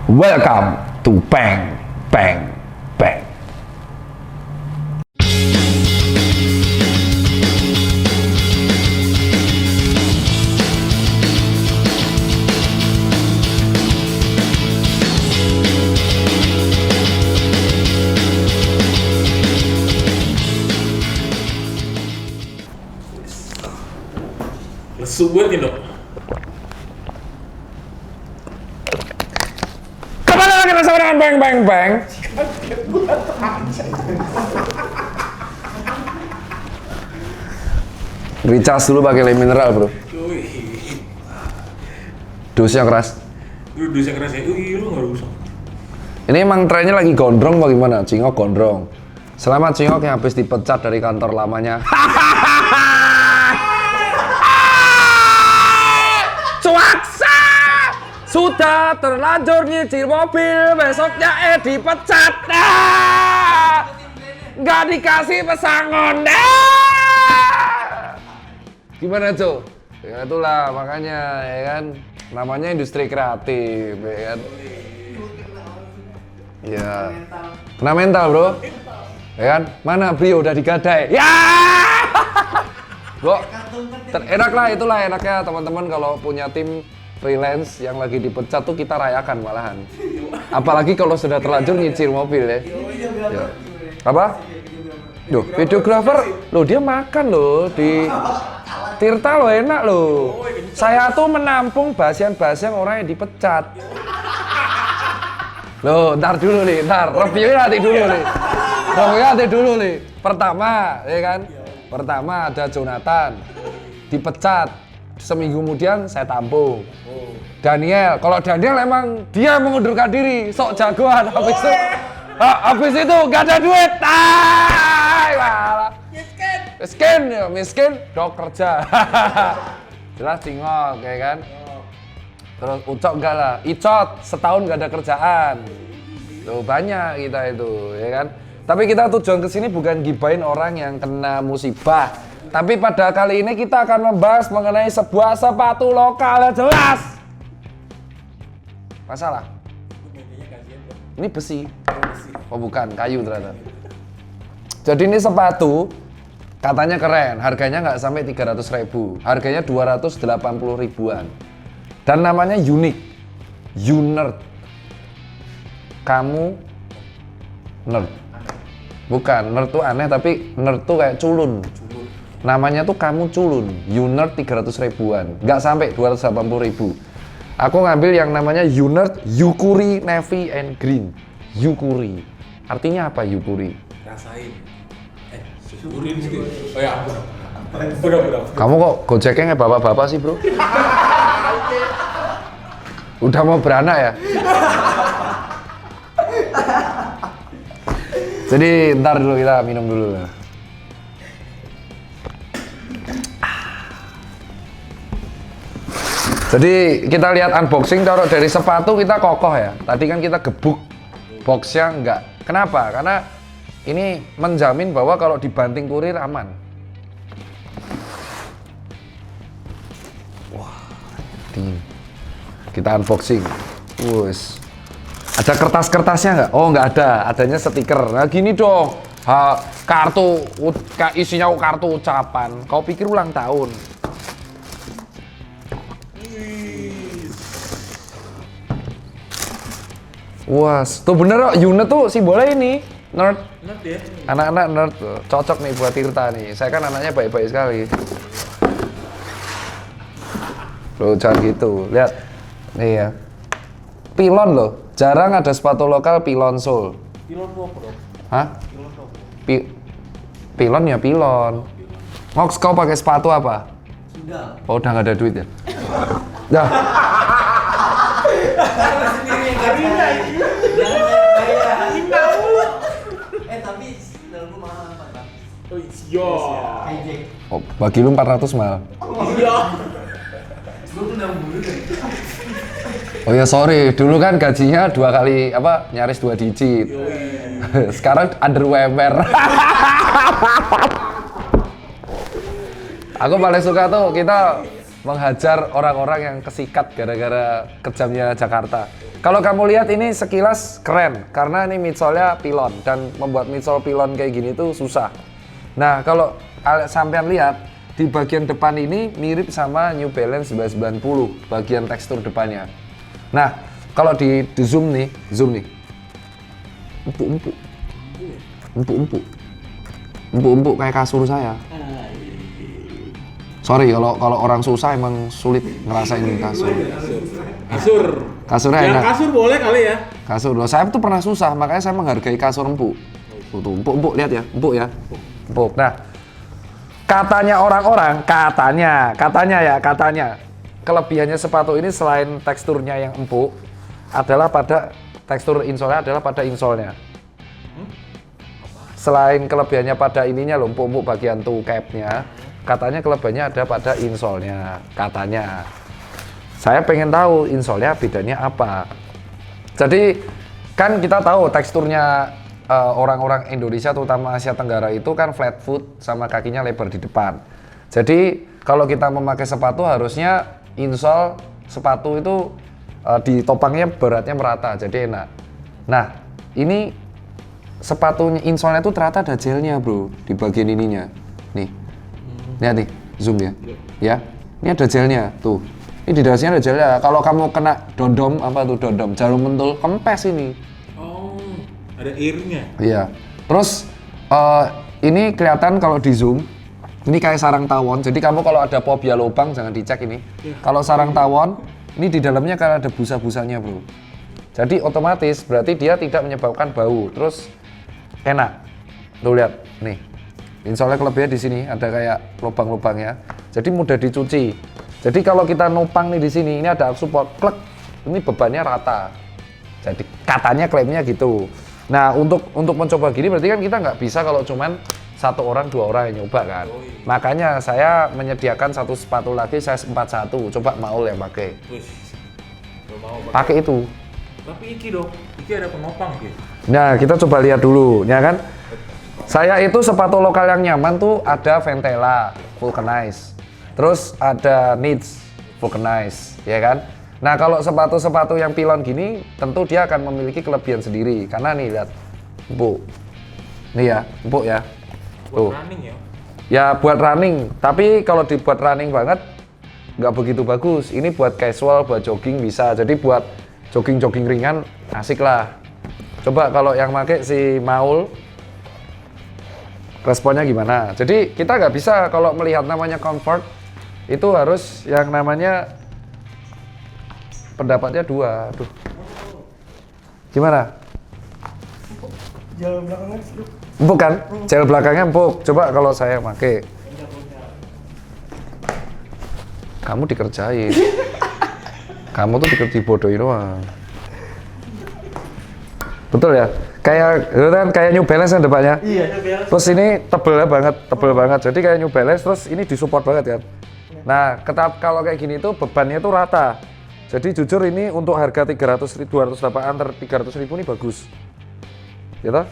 Welcome to Bang Bang Bang. Lesu banget ini dok. Kemana lagi bersama dengan Bang Bang Bang? Recharge dulu pakai lem mineral bro. Dosnya keras. Lu dosa keras ya, lu nggak rusak. Ini emang trennya lagi gondrong bagaimana? Cingok gondrong. Selamat Cingok yang habis dipecat dari kantor lamanya. Cuaksa! Sudah terlanjur nyicil mobil, besoknya dipecat. Nggak dikasih pesangon. Gimana Cuk? Ya itulah makanya ya kan namanya industri kreatif ya kan. Ya. Kena mental bro. Ya kan? Mana Brio udah digadai? Ya. Bro, enak lah itulah enaknya teman-teman kalau punya tim freelance yang lagi dipecat tuh kita rayakan malahan. Apalagi kalau sudah terlanjur nyicil mobil ya. Ya. Apa? Loh, videografer, loh dia makan loh di Tirta loh enak loh. Saya tuh menampung basian-basian orang yang dipecat. Loh, ntar dulu nih, reviewnya nanti dulu nih. Reviewnya nanti dulu nih. Pertama, ya kan? Pertama ada Jonathan, dipecat. Seminggu kemudian saya tampung. Daniel, kalau Daniel emang dia mengundurkan diri, sok jagoan. Habis itu gak ada duit. Miskin, dok kerja. Jelas Cingok, ya kan? Terus Ucok enggak lah, Icot setahun gak ada kerjaan. Tuh banyak kita itu, ya kan? Tapi kita tujuan kesini bukan gibain orang yang kena musibah. Tapi pada kali ini kita akan membahas mengenai sebuah sepatu lokal yang jelas. Masalah? Ini besi. Oh bukan, kayu ternyata. Jadi ini sepatu katanya keren, harganya nggak sampai 300.000, harganya 280 ribuan. Dan namanya unik, U-Nerd. Kamu nerd. Bukan, nerd tuh aneh tapi nerd tuh kayak culun. Namanya tuh kamu culun, U-Nerd 300 ribuan, nggak sampai 280 ribu. Aku ngambil yang namanya U-Nerd Yukuri Navy and Green. Yukuri, artinya apa Yukuri? Rasain. Syukurin gitu. Oh ya, ampun. Kamu kok gojeknya kayak bapak-bapak sih bro? Udah mau beranak ya? Jadi ntar dulu kita minum dulu lah. Jadi kita lihat unboxing, taruh dari sepatu kita kokoh ya. Tadi kan kita gebuk boxnya enggak. Kenapa? Karena ini menjamin bahwa kalau dibanting kurir aman. Wah, ini kita unboxing. Wus. Ada kertas-kertasnya nggak? Oh nggak ada, adanya stiker. Nah gini dong, kartu isinya kartu ucapan. Kau pikir ulang tahun? Wah, tuh bener kok. Yuna tuh simbolnya ini nerd. Nerd ya? Anak-anak nerd tuh. Cocok nih buat Tirta nih. Saya kan anaknya baik-baik sekali. Loh jangan gitu. Lihat. Nih ya. Pilon loh. Jarang ada sepatu lokal pilon sole. Pilon apa dok? Hah? Pilon apa? Pilon ya pilon. Ngox kau pakai sepatu apa? Sudah. Oh udah nggak ada duit ya? Dah. Tapi dalam rumah mahal 400. Oh iya. Hijack. Oh, bagi lu 400 mal. Iya. Gue tuh udah buru deh. Oh ya sorry, dulu kan gajinya 2 kali apa nyaris 2 digit. Sekarang under UMR. Aku paling suka tuh kita menghajar orang-orang yang kesikat gara-gara kejamnya Jakarta. Kalau kamu lihat ini sekilas keren karena ini midsole-nya pilon dan membuat midsole pilon kayak gini tuh susah. Nah, kalau sampean lihat di bagian depan ini mirip sama New Balance 990 bagian tekstur depannya. Nah, kalau di zoom nih, empuk kayak kasur saya. Sorry kalau orang susah emang sulit ngerasain kasur. Kasurnya Yang enak. kasur boleh kali ya. Kasur loh, saya tuh pernah susah, makanya saya menghargai kasur empuk. Tuh, empuk, lihat ya, empuk ya. Empuk. Nah, katanya orang-orang, katanya kelebihannya sepatu ini selain teksturnya yang empuk adalah pada tekstur insole-nya adalah pada insole-nya. Selain kelebihannya pada ininya loh, empuk-empuk bagian tuh cap-nya, katanya kelebihannya ada pada insole-nya, katanya. Saya pengen tahu insole-nya bedanya apa. Jadi kan kita tahu teksturnya orang-orang Indonesia terutama Asia Tenggara itu kan flat foot sama kakinya lebar di depan. Jadi kalau kita memakai sepatu harusnya insole sepatu itu di topangnya beratnya merata jadi enak. Nah ini sepatunya insole-nya itu ternyata ada gelnya bro di bagian ininya. Nih, lihat nih zoom ya. Ya, ini ada gelnya tuh. Ini di dasarnya ada gelnya. Kalau kamu kena dodom apa tuh dodom jarum pentul kempes ini. Oh, ada airnya. Iya. Terus ini kelihatan kalau di zoom, ini kayak sarang tawon. Jadi kamu kalau ada fobia lubang jangan dicek ini. Kalau sarang tawon, ini di dalamnya kan ada busa-busanya bro. Jadi otomatis berarti dia tidak menyebabkan bau. Terus enak. Tuh lihat nih. Insole kelebihannya di sini ada kayak lubang-lubangnya. Jadi mudah dicuci. Jadi kalau kita nopang nih di sini, ini ada support klek. Ini bebannya rata. Jadi katanya klaimnya gitu. Nah untuk mencoba gini berarti kan kita nggak bisa kalau cuman satu orang dua orang yang nyoba kan. Makanya saya menyediakan satu sepatu lagi size 41. Coba Maul yang pakai. Wih, gak mau Pakai itu. Tapi iki dong, iki ada penopang gitu. Nah kita coba lihat dulu, ya kan? Saya itu sepatu lokal yang nyaman tuh ada Ventela, Vulcanize. Terus ada Needs, Vulcanize, ya kan? Nah kalau sepatu-sepatu yang pilon gini, tentu dia akan memiliki kelebihan sendiri. Karena nih lihat, empuk. Nih ya, empuk ya. Buat running ya. Ya buat running, tapi kalau dibuat running banget, nggak begitu bagus. Ini buat casual, buat jogging bisa. Jadi buat jogging-jogging ringan, asik lah. Coba kalau yang pakai si Maul, responnya gimana? Jadi kita nggak bisa kalau melihat namanya comfort, itu harus yang namanya pendapatnya dua. Aduh. Gimana? Jalan belakangnya seduk. Empuk kan? Gel belakangnya empuk. Coba kalau saya pakai. Kamu dikerjain. Kamu tuh dibodohin doang. Betul ya? Kayak New Balance yang depannya. Iya, Terus ini tebel banget. Jadi kayak New Balance terus ini disupport banget kan. Nah, kalau kayak gini tuh bebannya tuh rata. Jadi jujur ini untuk harga 300.000, 208 antar 300.000 ini bagus. Ya toh?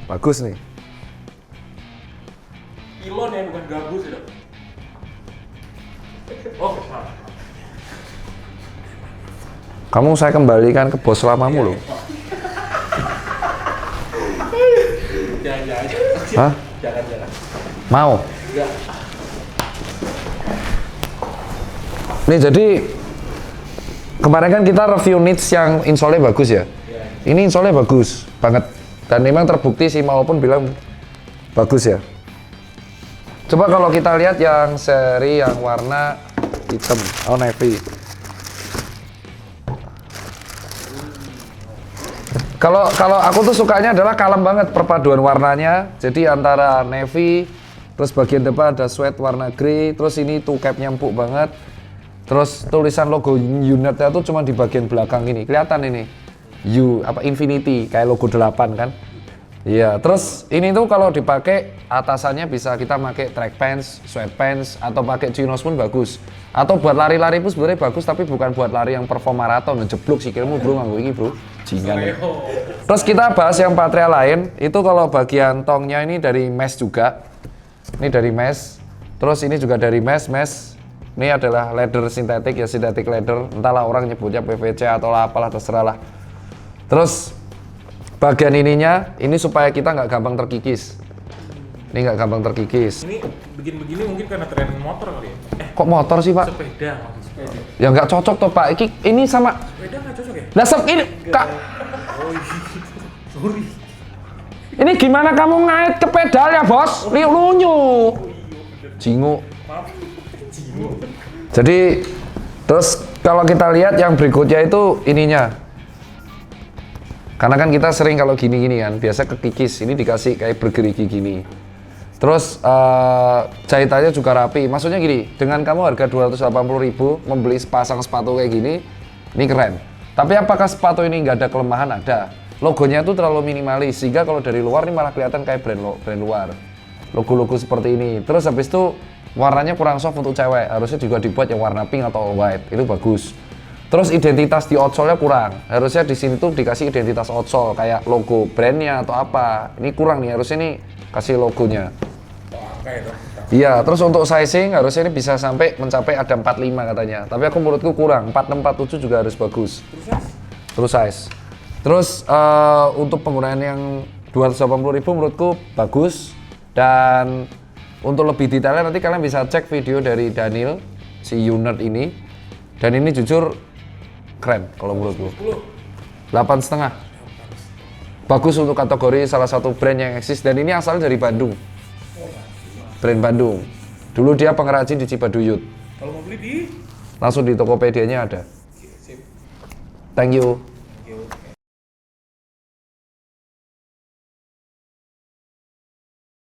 Bagus nih. Pilon ya, bukan gabus ya. Oh, salah. Kamu saya kembalikan ke bos lamamu loh. Jangan. Hah? Jangan. Mau? Enggak. Nih jadi kemarin kan kita review Needs yang insole bagus ya. Ini insole bagus banget dan memang terbukti sih maupun bilang bagus ya. Coba kalau kita lihat yang seri yang warna hitam, navy. Kalau aku tuh sukanya adalah kalem banget perpaduan warnanya. Jadi antara navy, terus bagian depan ada sweat warna grey, terus ini tuh capnya empuk banget. Terus tulisan logo unitnya tuh cuma di bagian belakang ini. Kelihatan ini. Infinity kayak logo 8 kan. Iya, terus ini tuh kalau dipakai atasannya bisa kita pakai track pants, sweat pants atau pakai chinos pun bagus. Atau buat lari-lari pun sebenarnya bagus tapi bukan buat lari yang perform maraton ngejeblok sikilmu bro nganggo ini bro. Jingan ya. Terus kita bahas yang Patria lain, itu kalau bagian tongnya ini dari mesh juga. Ini dari mesh. Terus ini juga dari mesh. Ini adalah leather sintetik ya, synthetic leather. Entahlah orang nyebutnya PVC atau apalah, terserah lah. Terus bagian ininya, ini supaya kita nggak gampang terkikis. Ini nggak gampang terkikis. Ini bikin begini mungkin karena tren motor kali ya? Kok motor sih, Pak? Sepeda maksud sepeda. Ya nggak cocok toh, Pak. Ini sama. Sepeda nggak cocok ya? Lah ini, Kak. Oh iya. Sorry. Ini gimana kamu ngait ke pedal ya, Bos? Lunyu. Jingu. Maaf. Jingu. Jadi terus kalau kita lihat yang berikutnya itu ininya. Karena kan kita sering kalau gini-gini kan, biasa kekikis. Ini dikasih kayak bergerigi gini. Terus jahitannya juga rapi. Maksudnya gini, dengan kamu harga 280.000 membeli sepasang sepatu kayak gini, ini keren. Tapi apakah sepatu ini nggak ada kelemahan? Ada. Logonya tuh terlalu minimalis, sehingga kalau dari luar ini malah kelihatan kayak brand luar. Logo-logo seperti ini. Terus habis itu warnanya kurang soft untuk cewek. Harusnya juga dibuat yang warna pink atau white. Itu bagus. Terus identitas di outsole-nya kurang. Harusnya di sini tuh dikasih identitas outsole kayak logo brandnya atau apa. Ini kurang nih. Harusnya ini kasih logonya. Iya, terus untuk sizing harusnya ini bisa sampai mencapai ada 45 katanya. Tapi aku menurutku kurang, 46, 47 juga harus bagus. Terus size. Terus untuk penggunaan yang 280.000 menurutku bagus. Dan untuk lebih detailnya nanti kalian bisa cek video dari Daniel, si Unerd ini. Dan ini jujur keren kalau menurutku. 8,5. Bagus untuk kategori salah satu brand yang eksis dan ini asalnya dari Bandung. Brand Bandung. Dulu dia pengrajin di Cibaduyut. Kalau mau beli di Langsung di Tokopedia-nya ada. sip. Thank you.